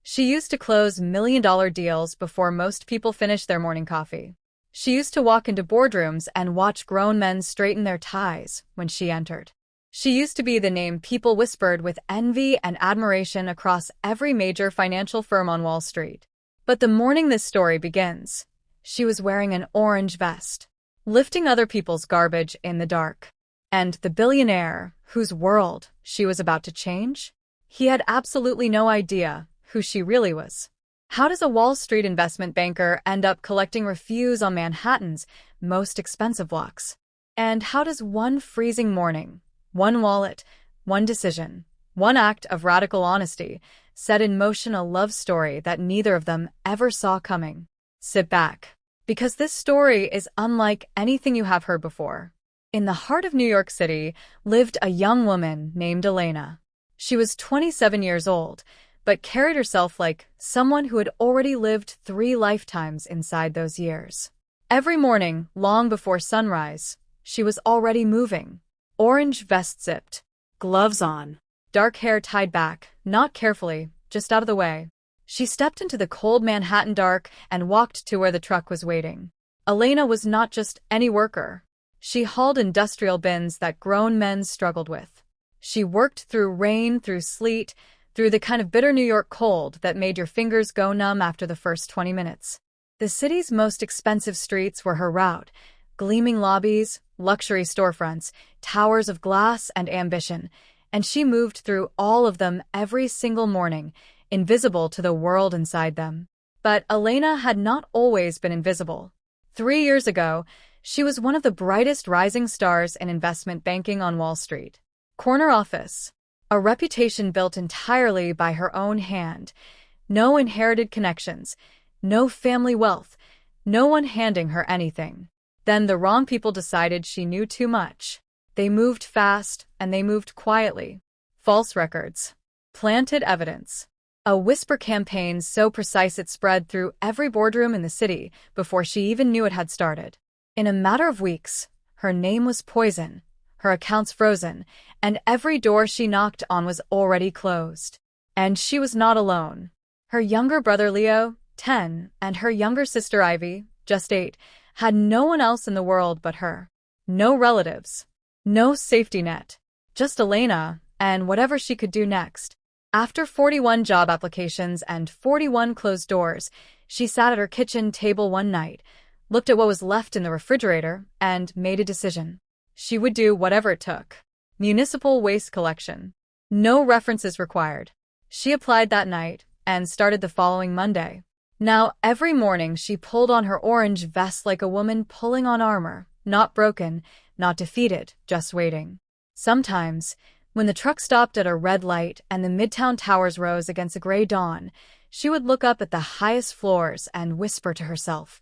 She used to close million-dollar deals before most people finished their morning coffee. She used to walk into boardrooms and watch grown men straighten their ties when she entered. She used to be the name people whispered with envy and admiration across every major financial firm on Wall Street. But the morning this story begins, she was wearing an orange vest, lifting other people's garbage in the dark. And the billionaire, whose world she was about to change? He had absolutely no idea who she really was. How does a Wall Street investment banker end up collecting refuse on Manhattan's most expensive blocks? And how does one freezing morning, one wallet, one decision, one act of radical honesty set in motion a love story that neither of them ever saw coming? Sit back, because this story is unlike anything you have heard before. In the heart of New York City lived a young woman named Elena. She was 27 years old, but carried herself like someone who had already lived 3 lifetimes inside those years. Every morning, long before sunrise, she was already moving. Orange vest zipped, gloves on, dark hair tied back, not carefully, just out of the way. She stepped into the cold Manhattan dark and walked to where the truck was waiting. Elena was not just any worker. She hauled industrial bins that grown men struggled with. She worked through rain, through sleet, through the kind of bitter New York cold that made your fingers go numb after the first 20 minutes. The city's most expensive streets were her route: gleaming lobbies, luxury storefronts, towers of glass and ambition, and she moved through all of them every single morning, invisible to the world inside them. But Elena had not always been invisible. 3 years ago, she was one of the brightest rising stars in investment banking on Wall Street. Corner office. A reputation built entirely by her own hand. No inherited connections, no family wealth, no one handing her anything. Then the wrong people decided she knew too much. They moved fast, and they moved quietly. False records. Planted evidence. A whisper campaign so precise it spread through every boardroom in the city before she even knew it had started. In a matter of weeks, her name was poison, her accounts frozen, and every door she knocked on was already closed. And she was not alone. Her younger brother Leo, 10, and her younger sister Ivy, just 8, had no one else in the world but her. No relatives. No safety net. Just Elena, and whatever she could do next. After 41 job applications and 41 closed doors, she sat at her kitchen table one night, looked at what was left in the refrigerator, and made a decision. She would do whatever it took. Municipal waste collection. No references required. She applied that night and started the following Monday. Now, every morning she pulled on her orange vest like a woman pulling on armor, not broken, not defeated, just waiting. Sometimes, when the truck stopped at a red light and the Midtown towers rose against a gray dawn, she would look up at the highest floors and whisper to herself,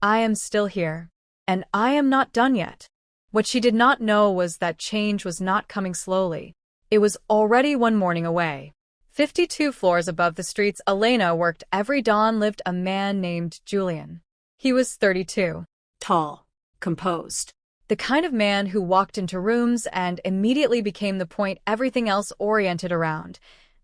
"I am still here, and I am not done yet." What she did not know was that change was not coming slowly. It was already one morning away. 52 floors above the streets Elena worked every dawn lived a man named Julian. He was 32. Tall, composed. The kind of man who walked into rooms and immediately became the point everything else oriented around.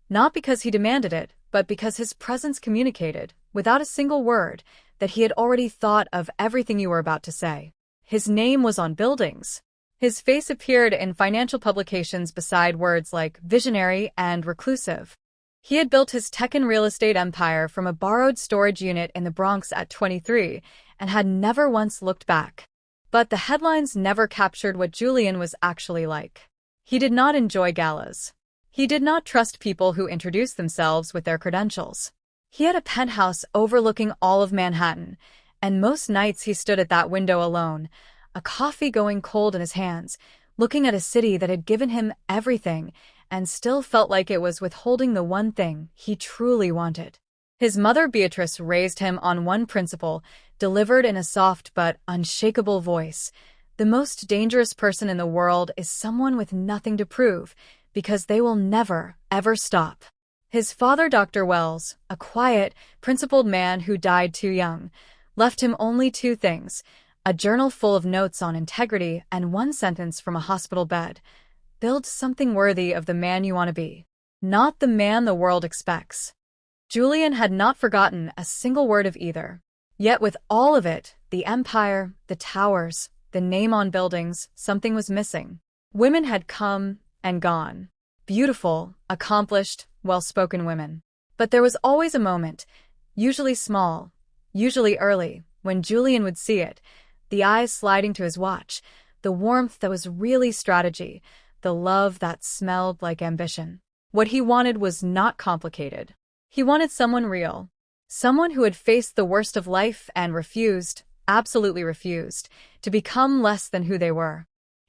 Not because he demanded it, but because his presence communicated, without a single word, that he had already thought of everything you were about to say. His name was on buildings. His face appeared in financial publications beside words like visionary and reclusive. He had built his tech and real estate empire from a borrowed storage unit in the Bronx at 23 and had never once looked back. But the headlines never captured what Julian was actually like. He did not enjoy galas. He did not trust people who introduced themselves with their credentials. He had a penthouse overlooking all of Manhattan, and most nights he stood at that window alone, a coffee going cold in his hands, looking at a city that had given him everything and still felt like it was withholding the one thing he truly wanted. His mother Beatrice raised him on one principle, delivered in a soft but unshakable voice. The most dangerous person in the world is someone with nothing to prove, because they will never, ever stop. His father, Dr. Wells, a quiet, principled man who died too young, left him only 2 things: a journal full of notes on integrity and 1 sentence from a hospital bed. Build something worthy of the man you want to be, not the man the world expects. Julian had not forgotten a single word of either. Yet with all of it, the empire, the towers, the name on buildings, something was missing. Women had come and gone. Beautiful, accomplished, well-spoken women. But there was always a moment, usually small, usually early, when Julian would see it, the eyes sliding to his watch, the warmth that was really strategy, the love that smelled like ambition. What he wanted was not complicated. He wanted someone real. Someone who had faced the worst of life and refused, absolutely refused, to become less than who they were.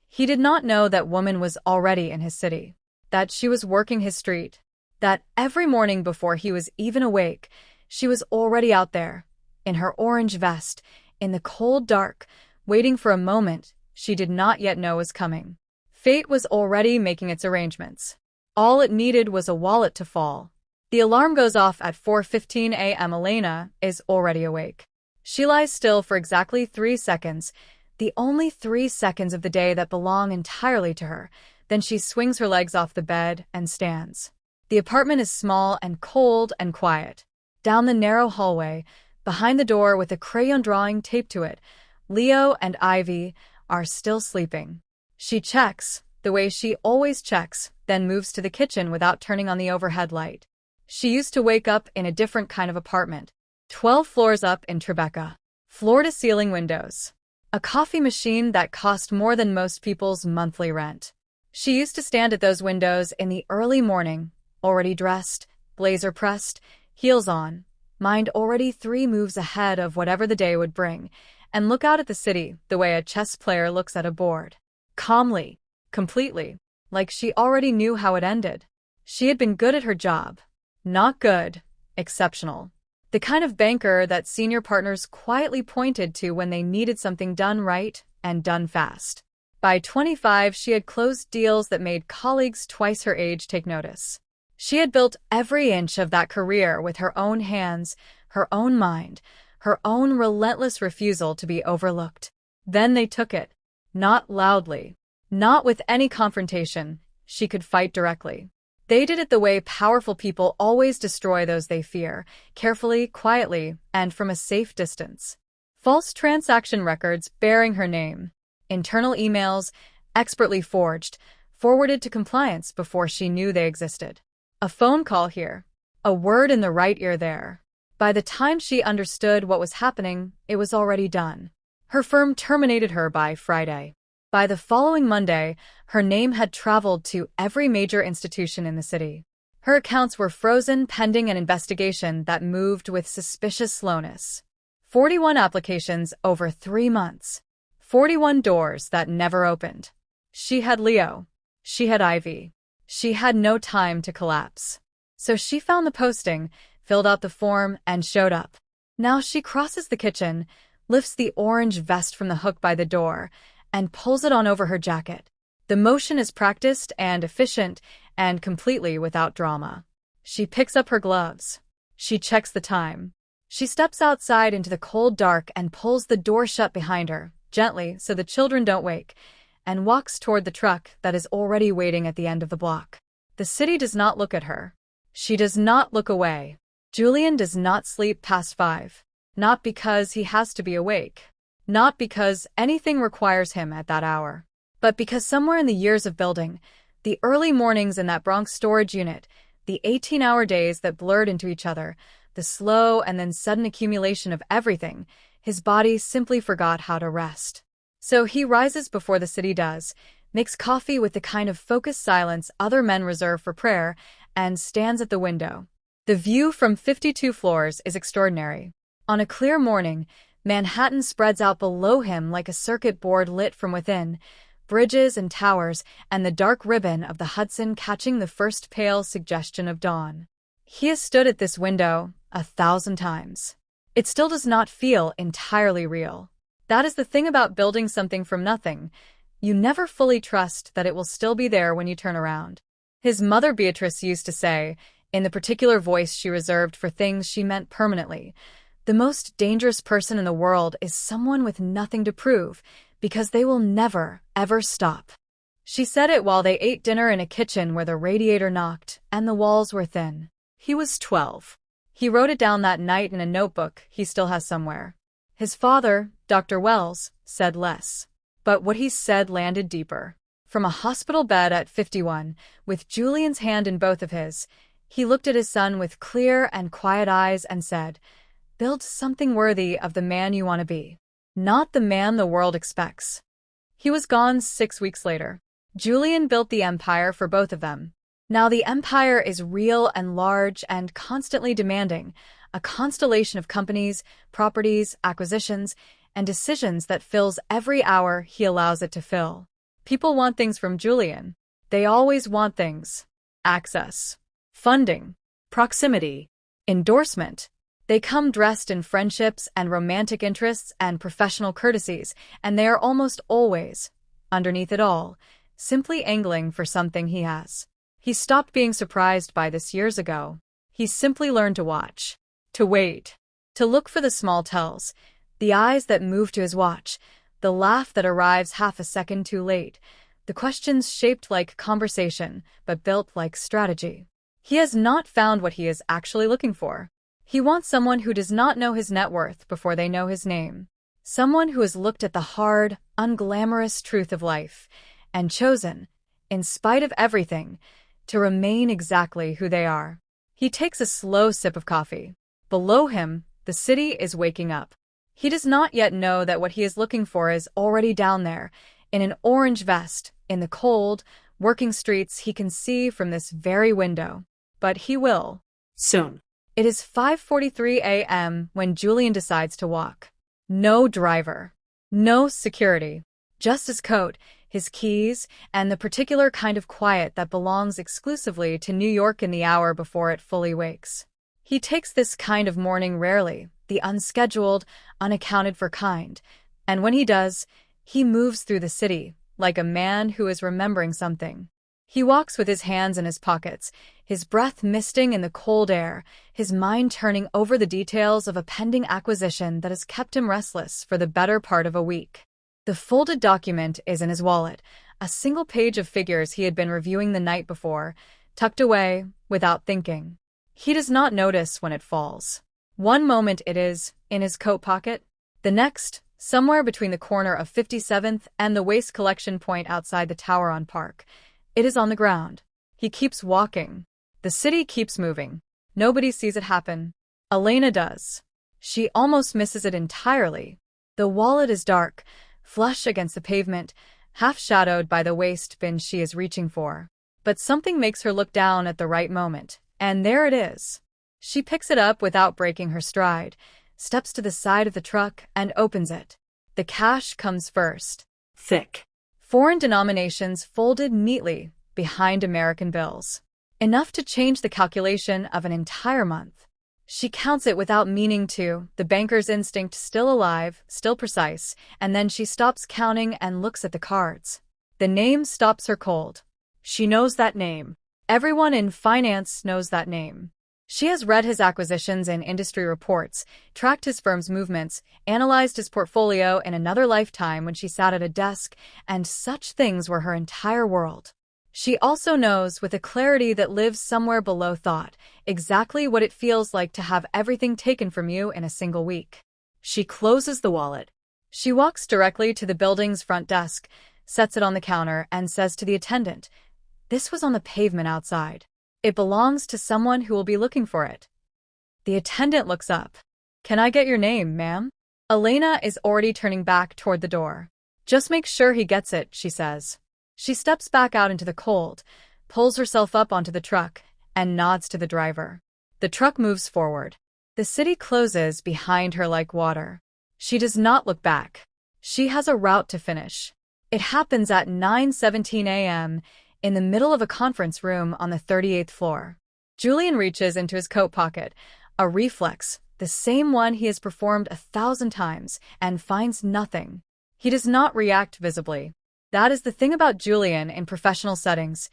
He did not know that woman was already in his city, that she was working his street, that every morning before he was even awake, she was already out there, in her orange vest, in the cold dark, waiting for a moment she did not yet know was coming. Fate was already making its arrangements. All it needed was a wallet to fall. The alarm goes off at 4:15 a.m. Elena is already awake. She lies still for exactly 3 seconds, the only 3 seconds of the day that belong entirely to her. Then she swings her legs off the bed and stands. The apartment is small and cold and quiet. Down the narrow hallway, behind the door with a crayon drawing taped to it, Leo and Ivy are still sleeping. She checks, the way she always checks, then moves to the kitchen without turning on the overhead light. She used to wake up in a different kind of apartment, 12 floors up in Tribeca. Floor-to-ceiling windows. A coffee machine that cost more than most people's monthly rent. She used to stand at those windows in the early morning, already dressed, blazer pressed, heels on, mind already 3 moves ahead of whatever the day would bring, and look out at the city the way a chess player looks at a board. Calmly, completely, like she already knew how it ended. She had been good at her job. Not good, exceptional. The kind of banker that senior partners quietly pointed to when they needed something done right and done fast. By 25, she had closed deals that made colleagues twice her age take notice. She had built every inch of that career with her own hands, her own mind, her own relentless refusal to be overlooked. Then they took it. Not loudly. Not with any confrontation. She could fight directly. They did it the way powerful people always destroy those they fear, carefully, quietly, and from a safe distance. False transaction records bearing her name. Internal emails, expertly forged, forwarded to compliance before she knew they existed. A phone call here. A word in the right ear there. By the time she understood what was happening, it was already done. Her firm terminated her by Friday. By the following Monday, her name had traveled to every major institution in the city. Her accounts were frozen pending an investigation that moved with suspicious slowness. 41 applications over 3 months. 41 doors that never opened. She had Leo. She had Ivy. She had no time to collapse. So she found the posting, filled out the form, and showed up. Now she crosses the kitchen, lifts the orange vest from the hook by the door, and pulls it on over her jacket. The motion is practiced and efficient and completely without drama. She picks up her gloves. She checks the time. She steps outside into the cold dark and pulls the door shut behind her, gently so the children don't wake, and walks toward the truck that is already waiting at the end of the block. The city does not look at her. She does not look away. Julian does not sleep past 5. Not because he has to be awake. Not because anything requires him at that hour. But because somewhere in the years of building, the early mornings in that Bronx storage unit, the 18-hour days that blurred into each other, the slow and then sudden accumulation of everything, his body simply forgot how to rest. So he rises before the city does, makes coffee with the kind of focused silence other men reserve for prayer, and stands at the window. The view from 52 floors is extraordinary. On a clear morning, Manhattan spreads out below him like a circuit board lit from within, bridges and towers, and the dark ribbon of the Hudson catching the first pale suggestion of dawn. He has stood at this window 1,000 times. It still does not feel entirely real. That is the thing about building something from nothing. You never fully trust that it will still be there when you turn around. His mother Beatrice used to say, in the particular voice she reserved for things she meant permanently, the most dangerous person in the world is someone with nothing to prove, because they will never, ever stop. She said it while they ate dinner in a kitchen where the radiator knocked and the walls were thin. He was 12. He wrote it down that night in a notebook he still has somewhere. His father, Dr. Wells, said less. But what he said landed deeper. From a hospital bed at 51, with Julian's hand in both of his, he looked at his son with clear and quiet eyes and said, "Build something worthy of the man you want to be, not the man the world expects." He was gone 6 weeks later. Julian built the empire for both of them. Now the empire is real and large and constantly demanding, a constellation of companies, properties, acquisitions, and decisions that fills every hour he allows it to fill. People want things from Julian. They always want things. Access, funding, proximity, endorsement. They come dressed in friendships and romantic interests and professional courtesies, and they are almost always, underneath it all, simply angling for something he has. He stopped being surprised by this years ago. He simply learned to watch, to wait, to look for the small tells, the eyes that move to his watch, the laugh that arrives half a second too late, the questions shaped like conversation but built like strategy. He has not found what he is actually looking for. He wants someone who does not know his net worth before they know his name. Someone who has looked at the hard, unglamorous truth of life and chosen, in spite of everything, to remain exactly who they are. He takes a slow sip of coffee. Below him, the city is waking up. He does not yet know that what he is looking for is already down there, in an orange vest, in the cold, working streets he can see from this very window. But he will. Soon. It is 5:43 a.m. when Julian decides to walk. No driver. No security. Just his coat, his keys, and the particular kind of quiet that belongs exclusively to New York in the hour before it fully wakes. He takes this kind of morning rarely, the unscheduled, unaccounted for kind, and when he does, he moves through the city, like a man who is remembering something. He walks with his hands in his pockets, his breath misting in the cold air, his mind turning over the details of a pending acquisition that has kept him restless for the better part of a week. The folded document is in his wallet, a single page of figures he had been reviewing the night before, tucked away, without thinking. He does not notice when it falls. One moment it is in his coat pocket, the next, somewhere between the corner of 57th and the waste collection point outside the tower on Park. It is on the ground. He keeps walking. The city keeps moving. Nobody sees it happen. Elena does. She almost misses it entirely. The wallet is dark, flush against the pavement, half-shadowed by the waste bin she is reaching for. But something makes her look down at the right moment, and there it is. She picks it up without breaking her stride, steps to the side of the truck, and opens it. The cash comes first. Thick. Foreign denominations folded neatly behind American bills. Enough to change the calculation of an entire month. She counts it without meaning to, the banker's instinct still alive, still precise, and then she stops counting and looks at the cards. The name stops her cold. She knows that name. Everyone in finance knows that name. She has read his acquisitions in industry reports, tracked his firm's movements, analyzed his portfolio in another lifetime when she sat at a desk, and such things were her entire world. She also knows, with a clarity that lives somewhere below thought, exactly what it feels like to have everything taken from you in a single week. She closes the wallet. She walks directly to the building's front desk, sets it on the counter, and says to the attendant, "This was on the pavement outside. It belongs to someone who will be looking for it." The attendant looks up. "Can I get your name, ma'am?" Elena is already turning back toward the door. "Just make sure he gets it," she says. She steps back out into the cold, pulls herself up onto the truck, and nods to the driver. The truck moves forward. The city closes behind her like water. She does not look back. She has a route to finish. It happens at 9:17 a.m., in the middle of a conference room on the 38th floor. Julian reaches into his coat pocket, a reflex, the same one he has performed 1,000 times, and finds nothing. He does not react visibly. That is the thing about Julian in professional settings.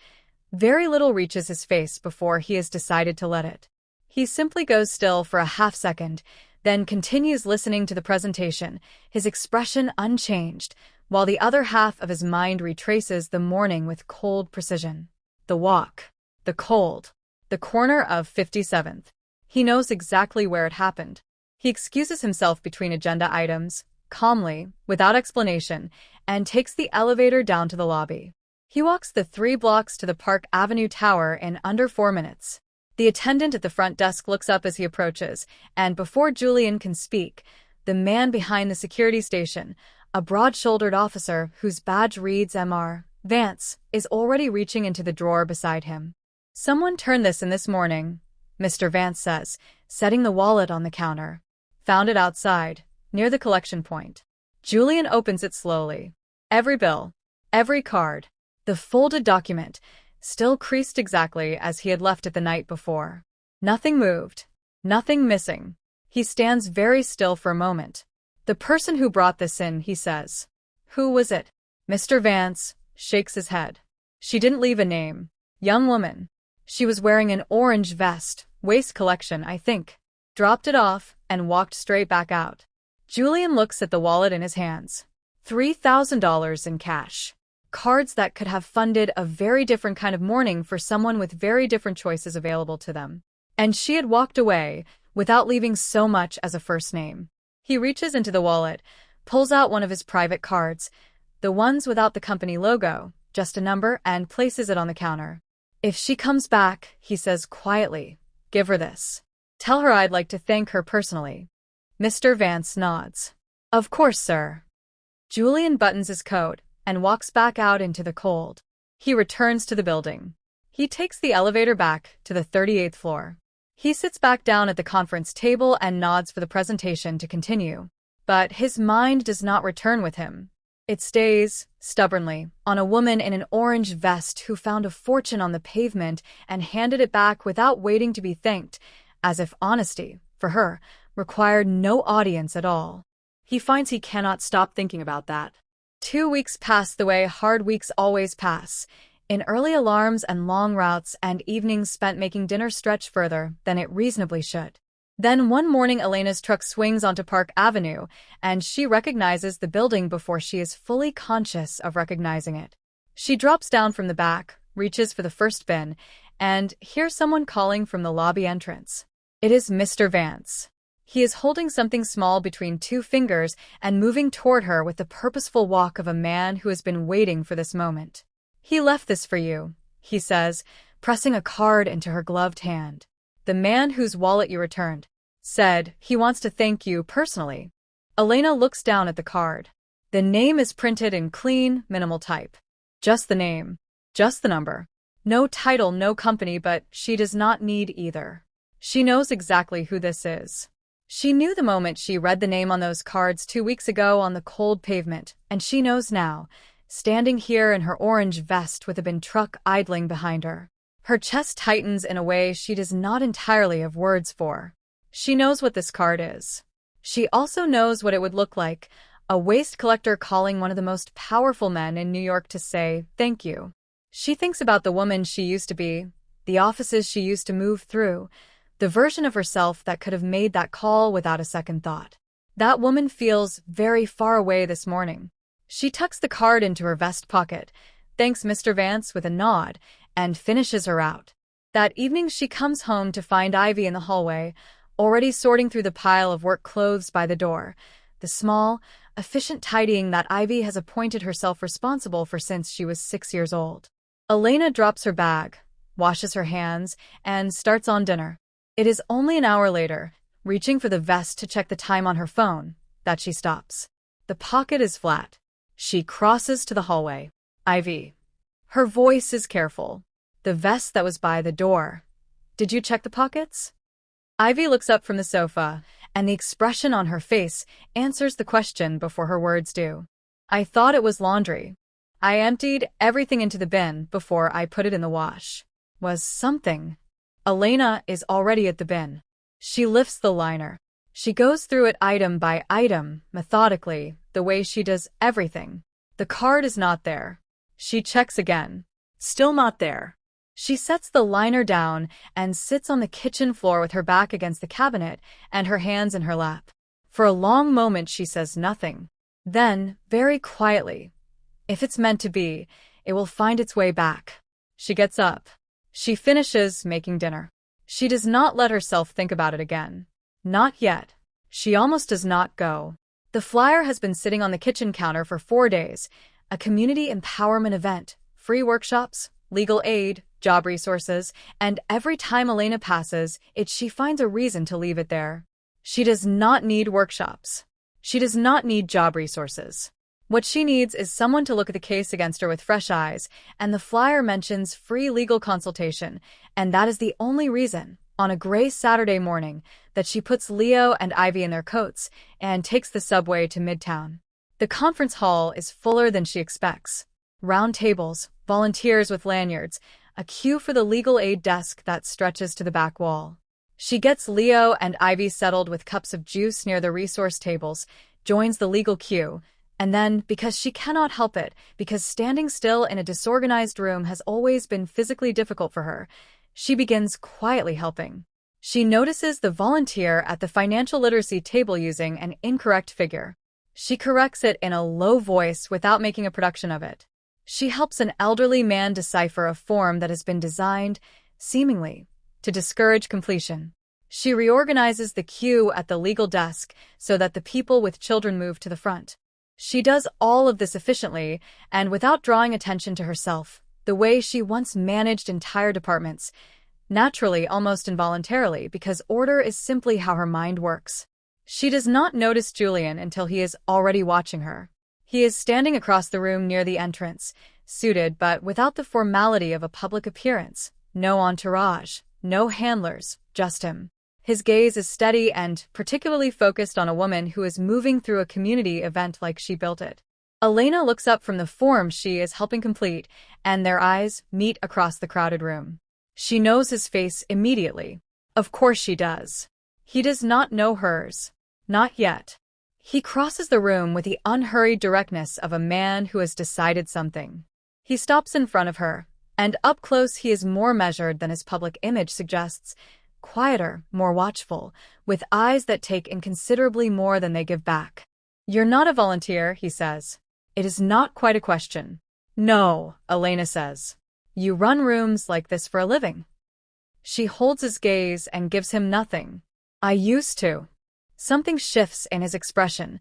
Very little reaches his face before he has decided to let it. He simply goes still for a half second, then continues listening to the presentation, his expression unchanged, while the other half of his mind retraces the morning with cold precision. The walk. The cold. The corner of 57th. He knows exactly where it happened. He excuses himself between agenda items, calmly, without explanation, and takes the elevator down to the lobby. He walks the 3 blocks to the Park Avenue Tower in under 4 minutes. The attendant at the front desk looks up as he approaches, and before Julian can speak, the man behind the security station, a broad-shouldered officer whose badge reads Mr. Vance, is already reaching into the drawer beside him. "Someone turned this in this morning," Mr. Vance says, setting the wallet on the counter. "Found it outside, near the collection point." Julian opens it slowly. Every bill, every card, the folded document, still creased exactly as he had left it the night before. Nothing moved, nothing missing. He stands very still for a moment. "The person who brought this in," he says. "Who was it?" Mr. Vance shakes his head. "She didn't leave a name. Young woman. She was wearing an orange vest, waist collection, I think." Dropped it off and walked straight back out. Julian looks at the wallet in his hands. $3,000 in cash. Cards that could have funded a very different kind of morning for someone with very different choices available to them. And she had walked away without leaving so much as a first name. He reaches into the wallet, pulls out one of his private cards, the ones without the company logo, just a number, and places it on the counter. "If she comes back," he says quietly, "give her this. Tell her I'd like to thank her personally." Mr. Vance nods. "Of course, sir." Julian buttons his coat and walks back out into the cold. He returns to the building. He takes the elevator back to the 38th floor. He sits back down at the conference table and nods for the presentation to continue. But his mind does not return with him. It stays, stubbornly, on a woman in an orange vest who found a fortune on the pavement and handed it back without waiting to be thanked, as if honesty, for her, required no audience at all. He finds he cannot stop thinking about that. 2 weeks pass the way hard weeks always pass, in early alarms and long routes and evenings spent making dinner stretch further than it reasonably should. Then one morning Elena's truck swings onto Park Avenue, and she recognizes the building before she is fully conscious of recognizing it. She drops down from the back, reaches for the first bin, and hears someone calling from the lobby entrance. It is Mr. Vance. He is holding something small between 2 fingers and moving toward her with the purposeful walk of a man who has been waiting for this moment. "He left this for you," he says, pressing a card into her gloved hand. "The man whose wallet you returned said he wants to thank you personally." Elena looks down at the card. The name is printed in clean, minimal type. Just the name. Just the number. No title, no company, but she does not need either. She knows exactly who this is. She knew the moment she read the name on those cards 2 weeks ago on the cold pavement, and she knows now, standing here in her orange vest with a bin truck idling behind her. Her chest tightens in a way she does not entirely have words for. She knows what this card is. She also knows what it would look like, a waste collector calling one of the most powerful men in New York to say, "Thank you." She thinks about the woman she used to be, the offices she used to move through, the version of herself that could have made that call without a second thought. That woman feels very far away this morning. She tucks the card into her vest pocket, thanks Mr. Vance with a nod, and finishes her out. That evening she comes home to find Ivy in the hallway, already sorting through the pile of work clothes by the door, the small, efficient tidying that Ivy has appointed herself responsible for since she was 6 years old. Elena drops her bag, washes her hands, and starts on dinner. It is only an hour later, reaching for the vest to check the time on her phone, that she stops. The pocket is flat. She crosses to the hallway. "Ivy." Her voice is careful. "The vest that was by the door. Did you check the pockets?" Ivy looks up from the sofa, and the expression on her face answers the question before her words do. "I thought it was laundry. I emptied everything into the bin before I put it in the wash. Was something." Elena is already at the bin. She lifts the liner. She goes through it item by item, methodically, the way she does everything. The card is not there. She checks again. Still not there. She sets the liner down and sits on the kitchen floor with her back against the cabinet and her hands in her lap. For a long moment she says nothing. Then, very quietly, "If it's meant to be, it will find its way back." She gets up. She finishes making dinner. She does not let herself think about it again. Not yet. She almost does not go. The flyer has been sitting on the kitchen counter for 4 days. A community empowerment event, free workshops, legal aid, job resources, and every time Elena passes it, she finds a reason to leave it there. She does not need workshops. She does not need job resources. What she needs is someone to look at the case against her with fresh eyes, and the flyer mentions free legal consultation, and that is the only reason, on a gray Saturday morning, that she puts Leo and Ivy in their coats and takes the subway to Midtown. The conference hall is fuller than she expects. Round tables, volunteers with lanyards, a queue for the legal aid desk that stretches to the back wall. She gets Leo and Ivy settled with cups of juice near the resource tables, joins the legal queue, and then, because she cannot help it, because standing still in a disorganized room has always been physically difficult for her, she begins quietly helping. She notices the volunteer at the financial literacy table using an incorrect figure. She corrects it in a low voice without making a production of it. She helps an elderly man decipher a form that has been designed, seemingly, to discourage completion. She reorganizes the queue at the legal desk so that the people with children move to the front. She does all of this efficiently and without drawing attention to herself, the way she once managed entire departments, naturally, almost involuntarily, because order is simply how her mind works. She does not notice Julian until he is already watching her. He is standing across the room near the entrance, suited but without the formality of a public appearance. No entourage, no handlers, just him. His gaze is steady and particularly focused on a woman who is moving through a community event like she built it. Elena looks up from the form she is helping complete, and their eyes meet across the crowded room. She knows his face immediately. Of course she does. He does not know hers. Not yet. He crosses the room with the unhurried directness of a man who has decided something. He stops in front of her, and up close he is more measured than his public image suggests, quieter, more watchful, with eyes that take in considerably more than they give back. "You're not a volunteer," he says. "It is not quite a question." "No," Elena says. "You run rooms like this for a living." She holds his gaze and gives him nothing. "I used to." Something shifts in his expression,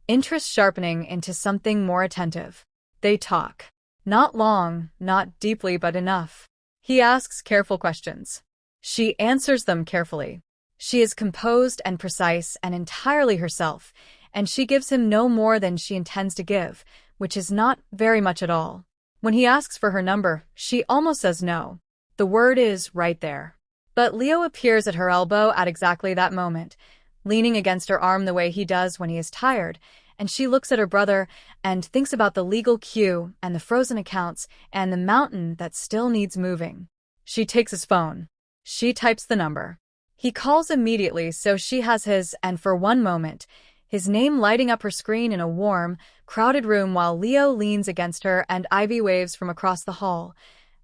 interest sharpening into something more attentive. They talk. Not long, not deeply, but enough. He asks careful questions. She answers them carefully. She is composed and precise and entirely herself, and she gives him no more than she intends to give, which is not very much at all. When he asks for her number, she almost says no. The word is right there. But Leo appears at her elbow at exactly that moment, leaning against her arm the way he does when he is tired, and she looks at her brother and thinks about the legal queue and the frozen accounts and the mountain that still needs moving. She takes his phone. She types the number. He calls immediately, so she has his, and for one moment, his name lighting up her screen in a warm, crowded room while Leo leans against her and Ivy waves from across the hall.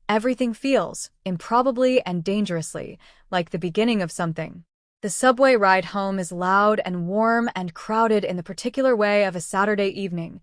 Everything feels, improbably and dangerously, like the beginning of something. The subway ride home is loud and warm and crowded in the particular way of a Saturday evening.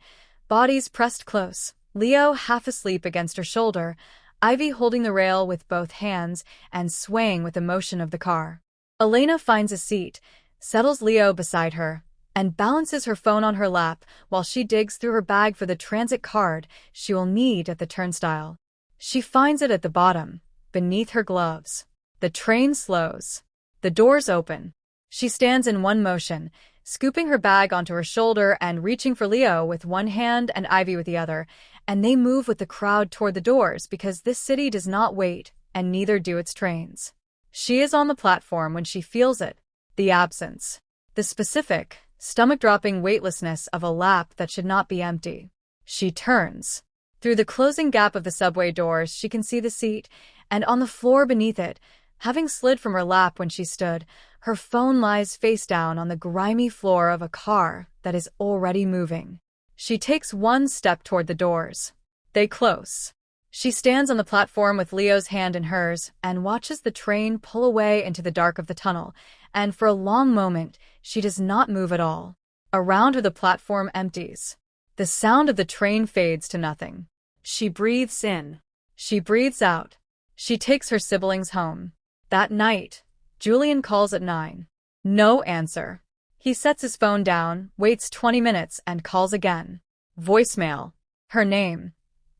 Bodies pressed close, Leo half asleep against her shoulder, Ivy holding the rail with both hands and swaying with the motion of the car. Elena finds a seat, settles Leo beside her, and balances her phone on her lap while she digs through her bag for the transit card she will need at the turnstile. She finds it at the bottom, beneath her gloves. The train slows. The doors open. She stands in one motion, scooping her bag onto her shoulder and reaching for Leo with one hand and Ivy with the other, and they move with the crowd toward the doors because this city does not wait, and neither do its trains. She is on the platform when she feels it, the absence, the specific, stomach-dropping weightlessness of a lap that should not be empty. She turns. Through the closing gap of the subway doors, she can see the seat, and on the floor beneath it, having slid from her lap when she stood, her phone lies face down on the grimy floor of a car that is already moving. She takes one step toward the doors. They close. She stands on the platform with Leo's hand in hers and watches the train pull away into the dark of the tunnel, and for a long moment, she does not move at all. Around her the platform empties. The sound of the train fades to nothing. She breathes in. She breathes out. She takes her siblings home. That night, Julian calls at 9. No answer. He sets his phone down, waits 20 minutes, and calls again. Voicemail. Her name.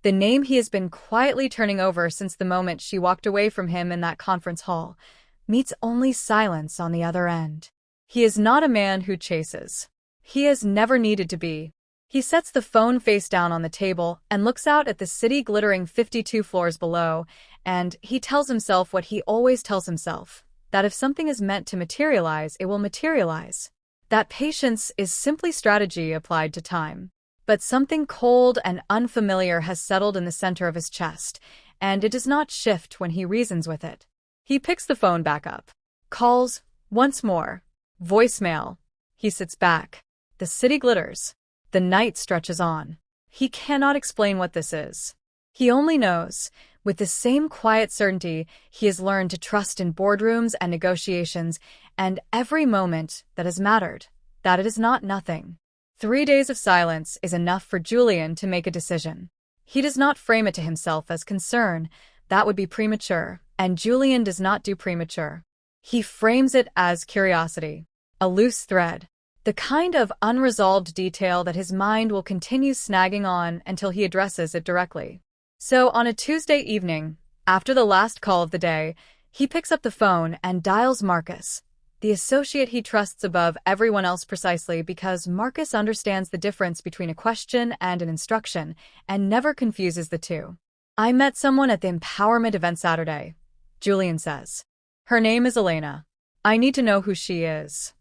The name he has been quietly turning over since the moment she walked away from him in that conference hall, meets only silence on the other end. He is not a man who chases. He has never needed to be. He sets the phone face down on the table and looks out at the city glittering 52 floors below, and he tells himself what he always tells himself, that if something is meant to materialize, it will materialize. That patience is simply strategy applied to time. But something cold and unfamiliar has settled in the center of his chest, and it does not shift when he reasons with it. He picks the phone back up. Calls, once more. Voicemail. He sits back. The city glitters. The night stretches on. He cannot explain what this is. He only knows, with the same quiet certainty he has learned to trust in boardrooms and negotiations and every moment that has mattered, that it is not nothing. 3 days of silence is enough for Julian to make a decision. He does not frame it to himself as concern. That would be premature, and Julian does not do premature. He frames it as curiosity, a loose thread, the kind of unresolved detail that his mind will continue snagging on until he addresses it directly. So on a Tuesday evening, after the last call of the day, he picks up the phone and dials Marcus, the associate he trusts above everyone else, precisely because Marcus understands the difference between a question and an instruction and never confuses the two. I met someone at the empowerment event Saturday, Julian says. Her name is Elena. I need to know who she is.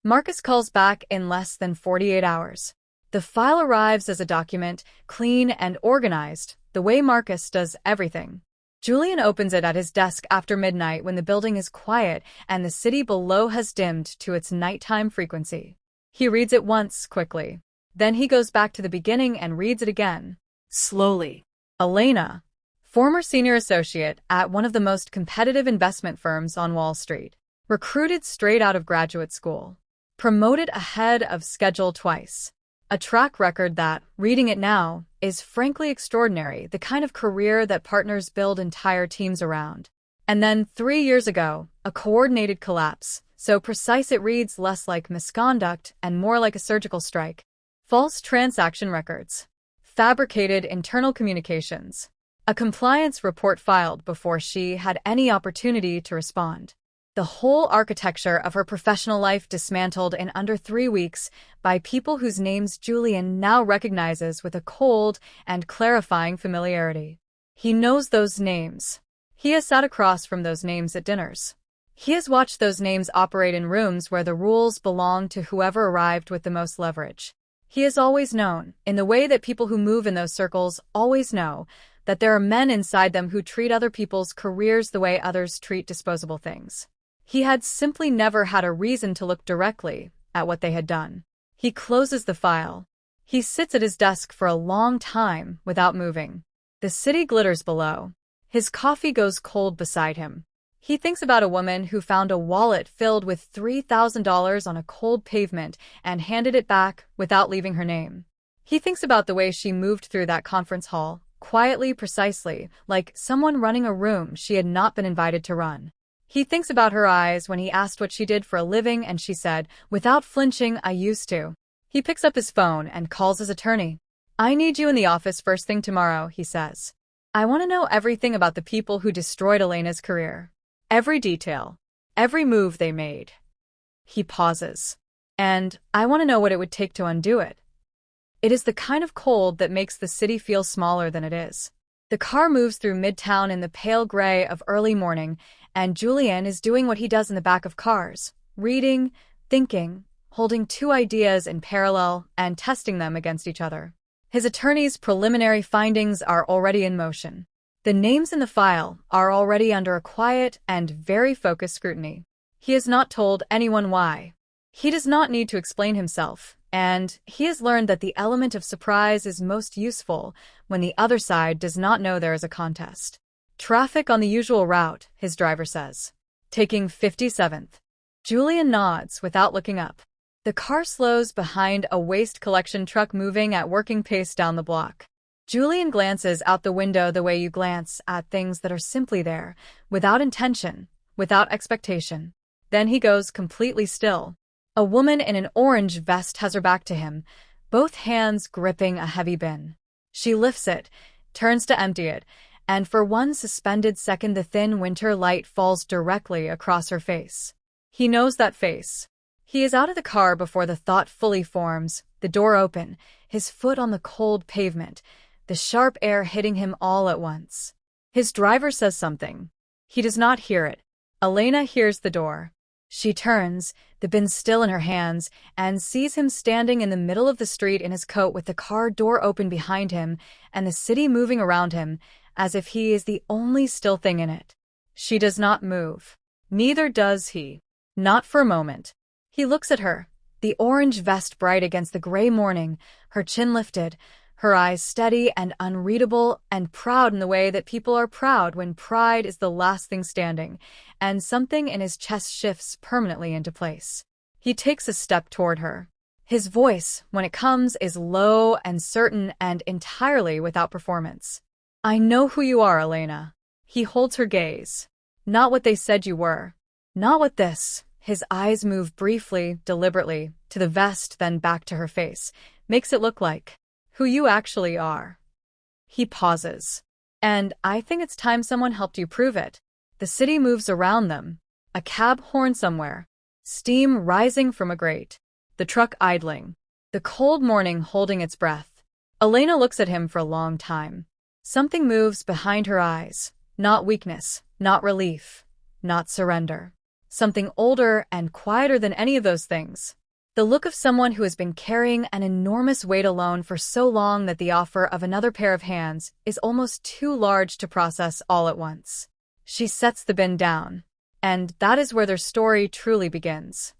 Marcus calls back in less than 48 hours. The file arrives as a document, clean and organized, the way Marcus does everything. Julian opens it at his desk after midnight when the building is quiet and the city below has dimmed to its nighttime frequency. He reads it once, quickly. Then he goes back to the beginning and reads it again. Slowly. Elena, former senior associate at one of the most competitive investment firms on Wall Street, recruited straight out of graduate school, promoted ahead of schedule twice. A track record that, reading it now, is frankly extraordinary, the kind of career that partners build entire teams around. And then 3 years ago, a coordinated collapse, so precise it reads less like misconduct and more like a surgical strike. False transaction records. Fabricated internal communications. A compliance report filed before she had any opportunity to respond. The whole architecture of her professional life dismantled in under 3 weeks by people whose names Julian now recognizes with a cold and clarifying familiarity. He knows those names. He has sat across from those names at dinners. He has watched those names operate in rooms where the rules belonged to whoever arrived with the most leverage. He has always known, in the way that people who move in those circles always know, that there are men inside them who treat other people's careers the way others treat disposable things. He had simply never had a reason to look directly at what they had done. He closes the file. He sits at his desk for a long time without moving. The city glitters below. His coffee goes cold beside him. He thinks about a woman who found a wallet filled with $3,000 on a cold pavement and handed it back without leaving her name. He thinks about the way she moved through that conference hall, quietly, precisely, like someone running a room she had not been invited to run. He thinks about her eyes when he asked what she did for a living and she said, without flinching, I used to. He picks up his phone and calls his attorney. I need you in the office first thing tomorrow, he says. I want to know everything about the people who destroyed Elena's career. Every detail. Every move they made. He pauses. And I want to know what it would take to undo it. It is the kind of cold that makes the city feel smaller than it is. The car moves through Midtown in the pale gray of early morning, and Julian is doing what he does in the back of cars, reading, thinking, holding two ideas in parallel and testing them against each other. His attorney's preliminary findings are already in motion. The names in the file are already under a quiet and very focused scrutiny. He has not told anyone why. He does not need to explain himself, and he has learned that the element of surprise is most useful when the other side does not know there is a contest. Traffic on the usual route, his driver says. Taking 57th. Julian nods without looking up. The car slows behind a waste collection truck moving at working pace down the block. Julian glances out the window the way you glance at things that are simply there, without intention, without expectation. Then he goes completely still. A woman in an orange vest has her back to him, both hands gripping a heavy bin. She lifts it, turns to empty it, and for one suspended second the thin winter light falls directly across her face. He knows that face. He is out of the car before the thought fully forms, the door open, his foot on the cold pavement, the sharp air hitting him all at once. His driver says something. He does not hear it. Elena hears the door. She turns, the bin still in her hands, and sees him standing in the middle of the street in his coat with the car door open behind him and the city moving around him, as if he is the only still thing in it. She does not move. Neither does he. Not for a moment. He looks at her, the orange vest bright against the gray morning, her chin lifted, her eyes steady and unreadable and proud in the way that people are proud when pride is the last thing standing, and something in his chest shifts permanently into place. He takes a step toward her. His voice, when it comes, is low and certain and entirely without performance. I know who you are, Elena. He holds her gaze. Not what they said you were. Not what this. His eyes move briefly, deliberately, to the vest, then back to her face. Makes it look like who you actually are. He pauses. And I think it's time someone helped you prove it. The city moves around them. A cab horn somewhere. Steam rising from a grate. The truck idling. The cold morning holding its breath. Elena looks at him for a long time. Something moves behind her eyes. Not weakness, not relief, not surrender. Something older and quieter than any of those things. The look of someone who has been carrying an enormous weight alone for so long that the offer of another pair of hands is almost too large to process all at once. She sets the bin down. And that is where their story truly begins.